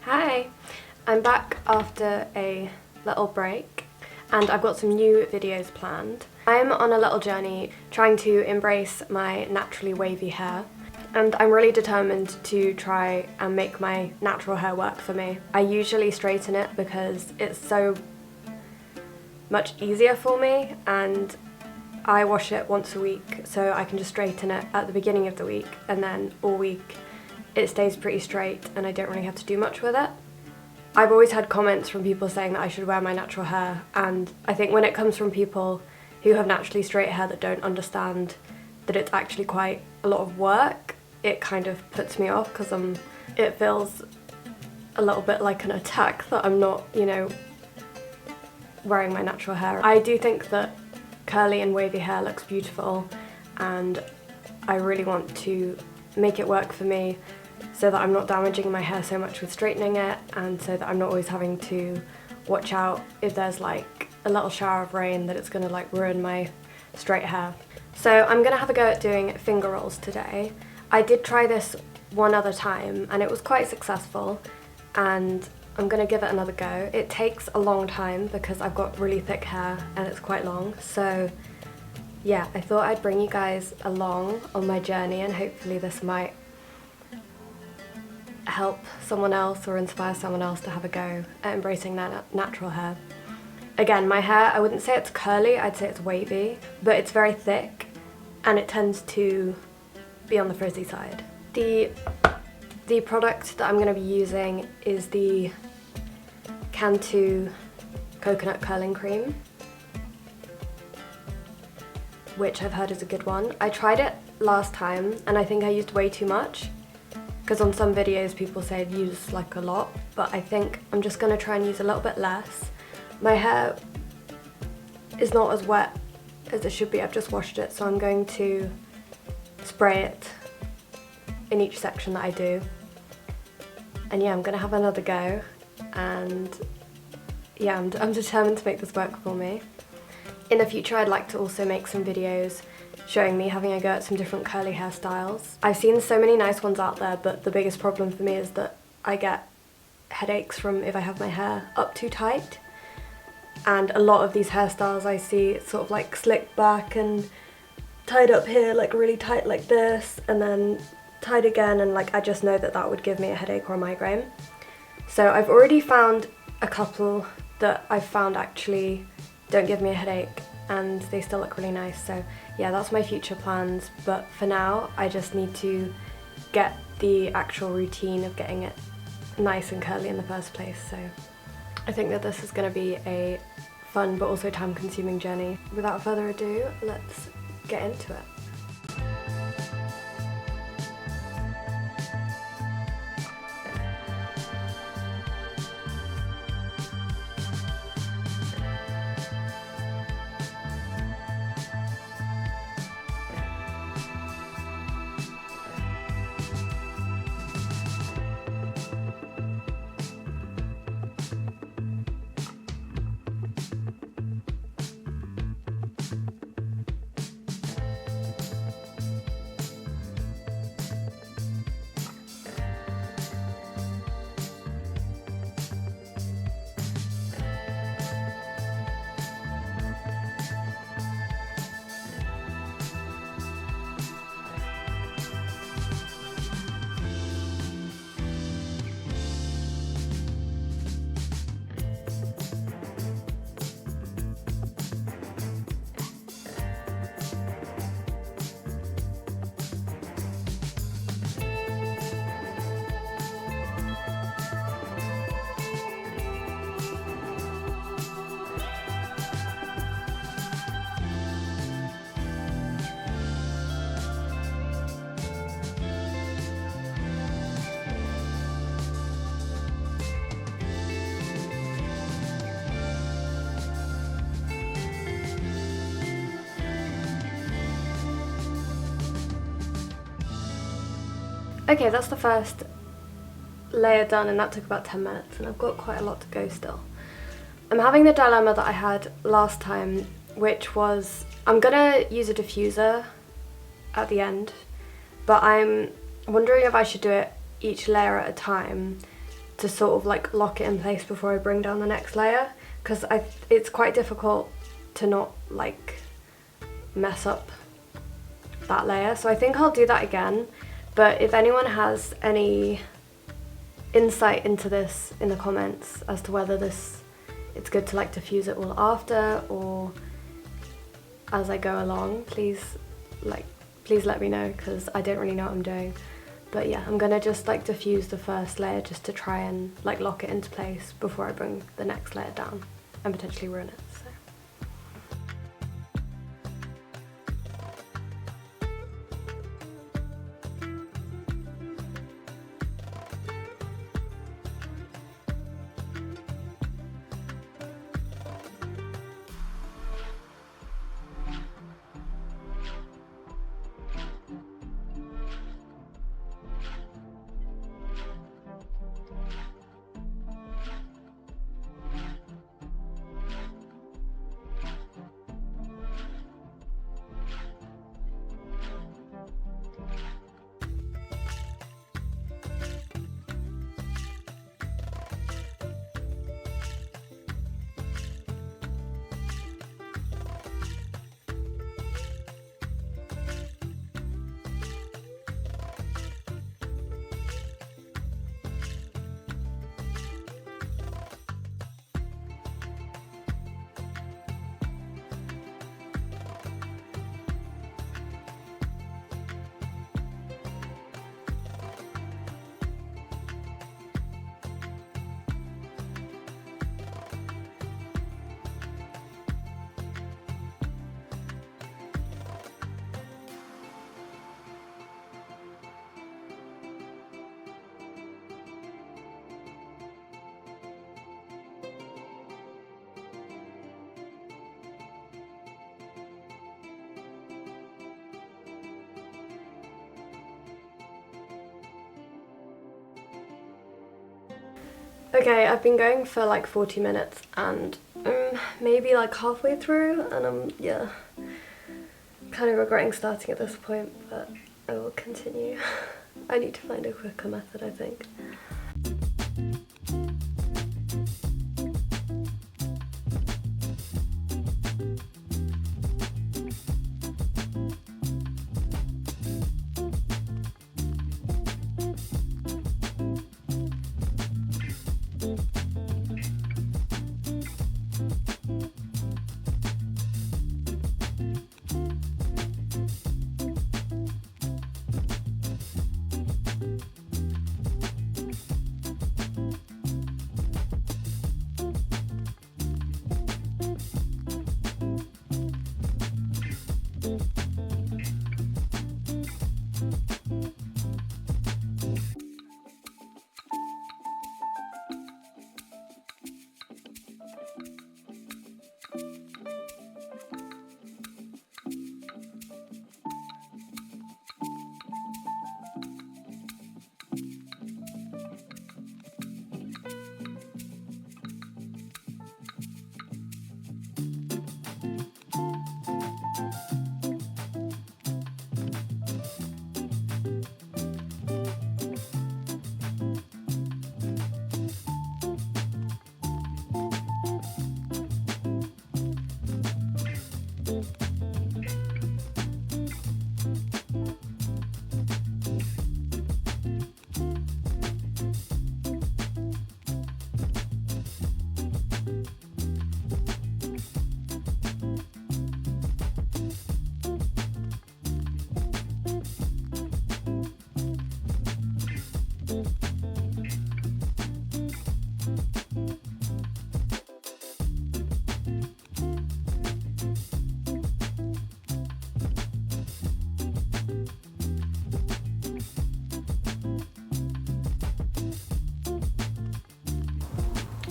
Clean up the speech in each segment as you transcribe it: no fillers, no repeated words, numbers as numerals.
Hi! I'm back after a little break and I've got some new videos planned. I'm on a little journey trying to embrace my naturally wavy hair, and I'm really determined to try and make my natural hair work for me. I usually straighten it because it's so much easier for me, and I wash it once a week so I can just straighten it at the beginning of the week, and then all week it stays pretty straight and I don't really have to do much with it. I've always had comments from people saying that I should wear my natural hair, and I think when it comes from people who have naturally straight hair that don't understand that it's actually quite a lot of work, it kind of puts me off because it feels a little bit like an attack that I'm not, wearing my natural hair. I do think that curly and wavy hair looks beautiful, and I really want to make it work for me so that I'm not damaging my hair so much with straightening it, and so that I'm not always having to watch out if there's like a little shower of rain that it's gonna like ruin my straight hair. So I'm gonna have a go at doing finger rolls today. I did try this one other time and it was quite successful, and I'm gonna give it another go. It takes a long time because I've got really thick hair and it's quite long, so yeah, I thought I'd bring you guys along on my journey, and hopefully this might help someone else or inspire someone else to have a go at embracing their natural hair. Again, my hair, I wouldn't say it's curly, I'd say it's wavy, but it's very thick and it tends to be on the frizzy side. The product that I'm going to be using is the Cantu Coconut Curling Cream, which I've heard is a good one. I tried it last time and I think I used way too much, because on some videos people say I'd use like a lot, but I think I'm just going to try and use a little bit less. My hair is not as wet as it should be, I've just washed it, so I'm going to spray it in each section that I do. And yeah, I'm going to have another go, and yeah, I'm determined to make this work for me. In the future I'd like to also make some videos showing me having a go at some different curly hairstyles. I've seen so many nice ones out there, but the biggest problem for me is that I get headaches from if I have my hair up too tight. And a lot of these hairstyles I see, it's sort of like slicked back and tied up here like really tight like this, and then tied again, and like I just know that that would give me a headache or a migraine. So I've already found a couple that I've found actually don't give me a headache and they still look really nice. So yeah, that's my future plans, but for now I just need to get the actual routine of getting it nice and curly in the first place. So I think that this is going to be a fun but also time-consuming journey. Without further ado, let's get into it. Okay, that's the first layer done, and that took about 10 minutes, and I've got quite a lot to go still. I'm having the dilemma that I had last time, which was I'm gonna use a diffuser at the end, but I'm wondering if I should do it each layer at a time to sort of like lock it in place before I bring down the next layer, because it's quite difficult to not like mess up that layer. So I think I'll do that again, but if anyone has any insight into this in the comments as to whether it's good to like diffuse it all after or as I go along, please let me know, because I don't really know what I'm doing. But yeah, I'm gonna just like diffuse the first layer just to try and like lock it into place before I bring the next layer down and potentially ruin it. So. Okay, I've been going for like 40 minutes and maybe like halfway through, and I'm, yeah, kind of regretting starting at this point, but I will continue. I need to find a quicker method, I think.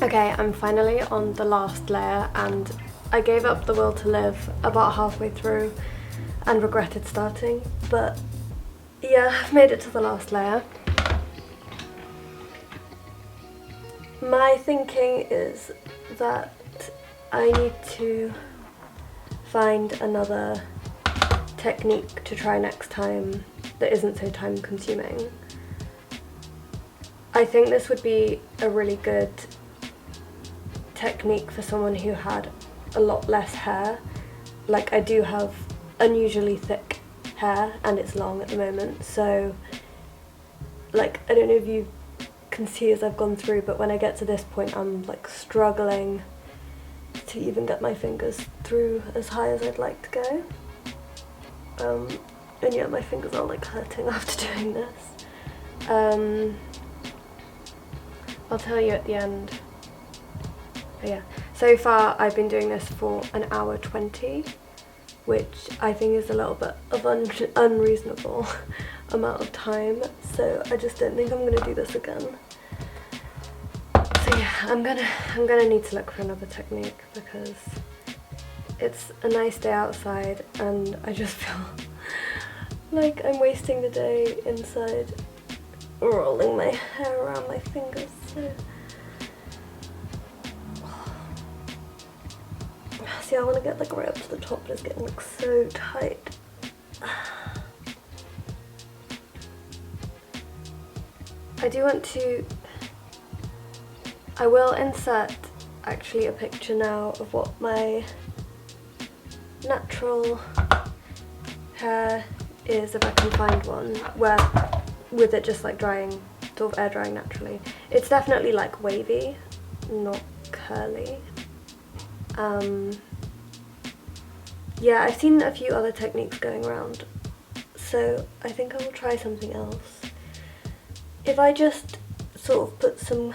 Okay, I'm finally on the last layer and I gave up the will to live about halfway through and regretted starting, but yeah, I've made it to the last layer. My thinking is that I need to find another technique to try next time that isn't so time consuming. I think this would be a really good technique for someone who had a lot less hair. Like, I do have unusually thick hair and it's long at the moment, so like, I don't know if you can see as I've gone through, but when I get to this point I'm like struggling to even get my fingers through as high as I'd like to go. And yeah, my fingers are like hurting after doing this. I'll tell you at the end. But yeah, so far I've been doing this for an hour 20, which I think is a little bit of unreasonable amount of time, so I just don't think I'm gonna do this again. So yeah, I'm gonna need to look for another technique because it's a nice day outside and I just feel like I'm wasting the day inside rolling my hair around my fingers. So see, I want to get like right up to the top, but it's getting like so tight. I will insert actually a picture now of what my natural hair is, if I can find one, where with it just like drying, sort of air drying naturally. It's definitely like wavy, not curly. Yeah, I've seen a few other techniques going around, so I think I will try something else. If I just sort of put some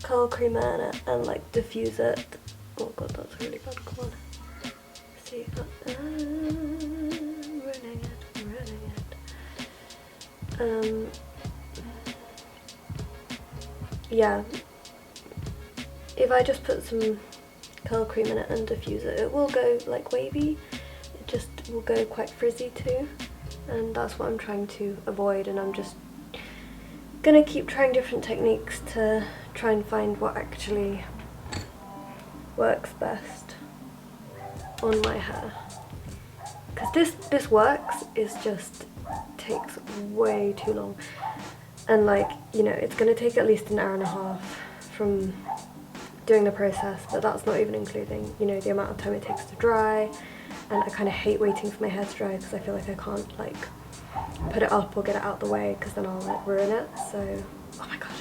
curl creamer in it and like diffuse it. Oh god, that's a really bad one. See, I'm ruining it. Yeah, if I just put some curl cream in it and diffuse it, it will go like wavy. It just will go quite frizzy too, and that's what I'm trying to avoid, and I'm just gonna keep trying different techniques to try and find what actually works best on my hair. Because this works, it just takes way too long. And like, you know, it's gonna take at least an hour and a half from doing the process, but that's not even including, you know, the amount of time it takes to dry. And I kind of hate waiting for my hair to dry because I feel like I can't like put it up or get it out the way because then I'll like ruin it. So, oh my god.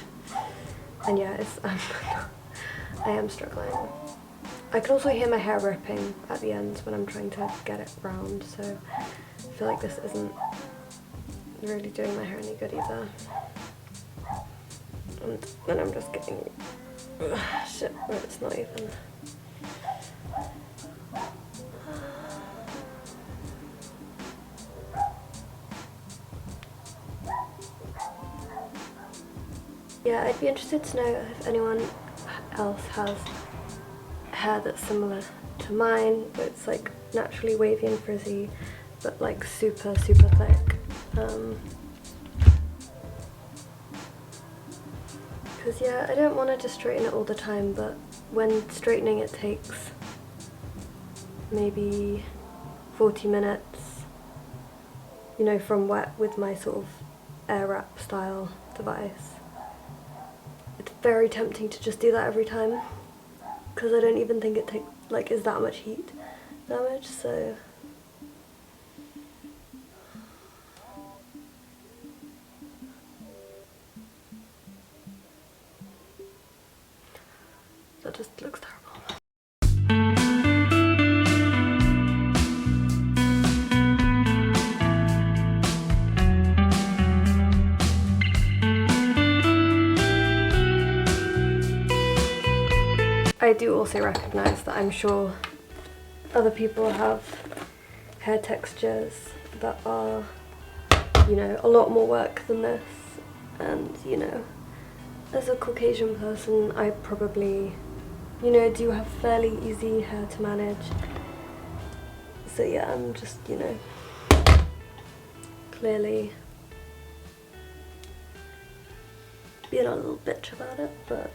And yeah, it's I am struggling. I can also hear my hair ripping at the ends when I'm trying to get it round, so I feel like this isn't really doing my hair any good either. And then I'm just getting shit where it's not even. Yeah, I'd be interested to know if anyone else has hair that's similar to mine, but it's like naturally wavy and frizzy, but like super thick. Because yeah, I don't want to just straighten it all the time, but when straightening it takes maybe 40 minutes, you know, from wet with my sort of air wrap style device. It's very tempting to just do that every time, because I don't even think it is that much heat damage, so that just looks terrible. I do also recognise that I'm sure other people have hair textures that are, you know, a lot more work than this, and you know, as a Caucasian person I probably, you know, do have fairly easy hair to manage. So yeah, I'm just, you know, clearly being a little bitch about it, but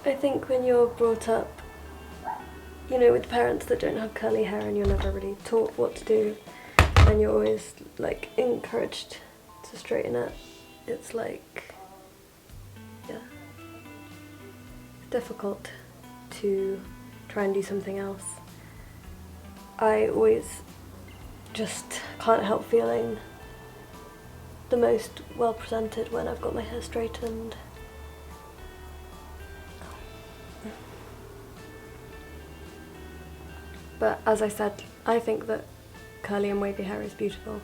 I think when you're brought up, you know, with parents that don't have curly hair and you're never really taught what to do, and you're always like encouraged to straighten it, it's like, yeah, difficult to try and do something else. I always just can't help feeling the most well presented when I've got my hair straightened. But as I said, I think that curly and wavy hair is beautiful.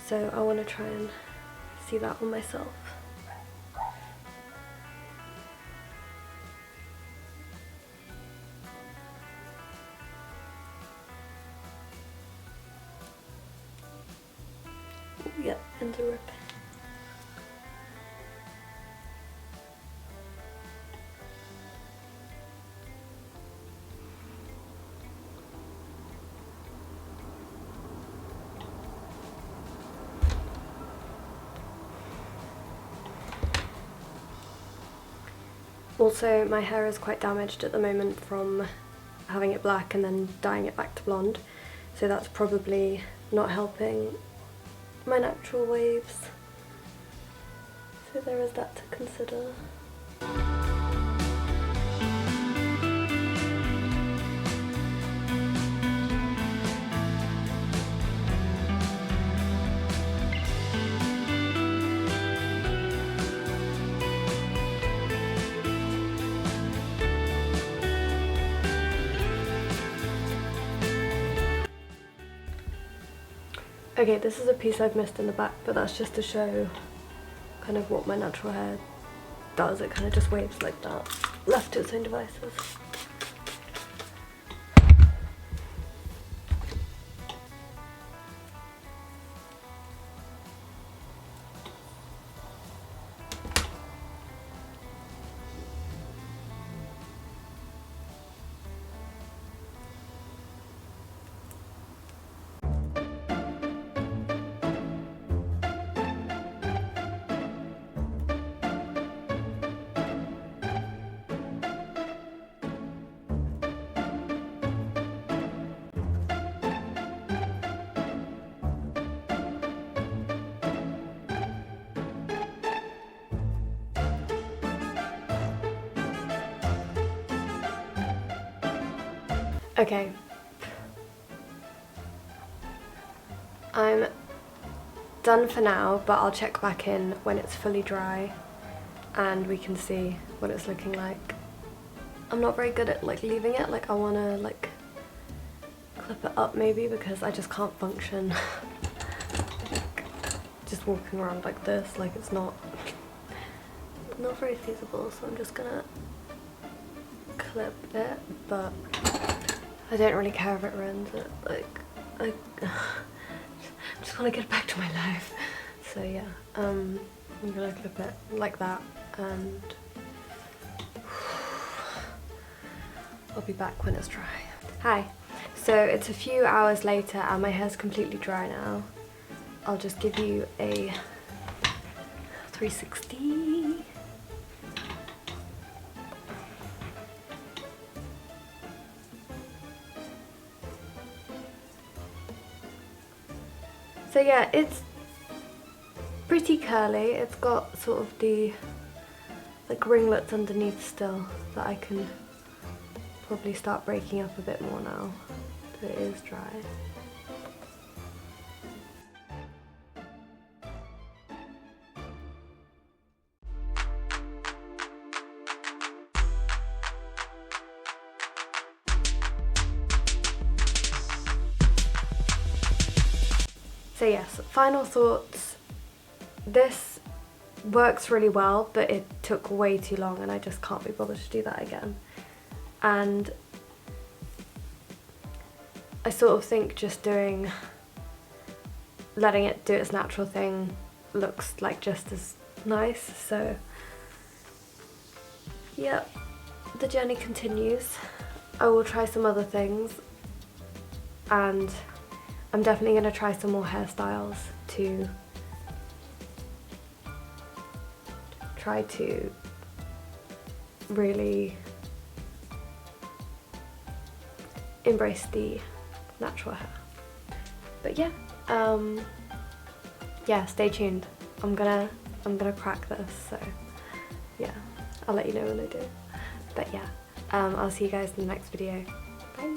So I want to try and see that on myself. Yep, and a rip. Also, my hair is quite damaged at the moment from having it black and then dyeing it back to blonde, so that's probably not helping my natural waves. So there is that to consider. Okay, this is a piece I've missed in the back, but that's just to show kind of what my natural hair does. It kind of just waves like that, left to its own devices. Okay, I'm done for now, but I'll check back in when it's fully dry and we can see what it's looking like. I'm not very good at like leaving it, like I want to like clip it up maybe because I just can't function like, just walking around like this, like it's not very feasible, so I'm just gonna clip it, but I don't really care if it ruins it, like, I just want to get back to my life. So yeah, I'm gonna clip it like that and I'll be back when it's dry. Hi, so it's a few hours later and my hair's completely dry now. I'll just give you a 360. So yeah, it's pretty curly. It's got sort of the like ringlets underneath still that I can probably start breaking up a bit more now that it is dry. So yes, final thoughts. This works really well, but it took way too long and I just can't be bothered to do that again. And I sort of think just letting it do its natural thing looks like just as nice, so yep, the journey continues. I will try some other things and I'm definitely going to try some more hairstyles to try to really embrace the natural hair. But yeah, yeah, stay tuned. I'm gonna crack this, so yeah, I'll let you know when I do. But yeah, I'll see you guys in the next video. Bye.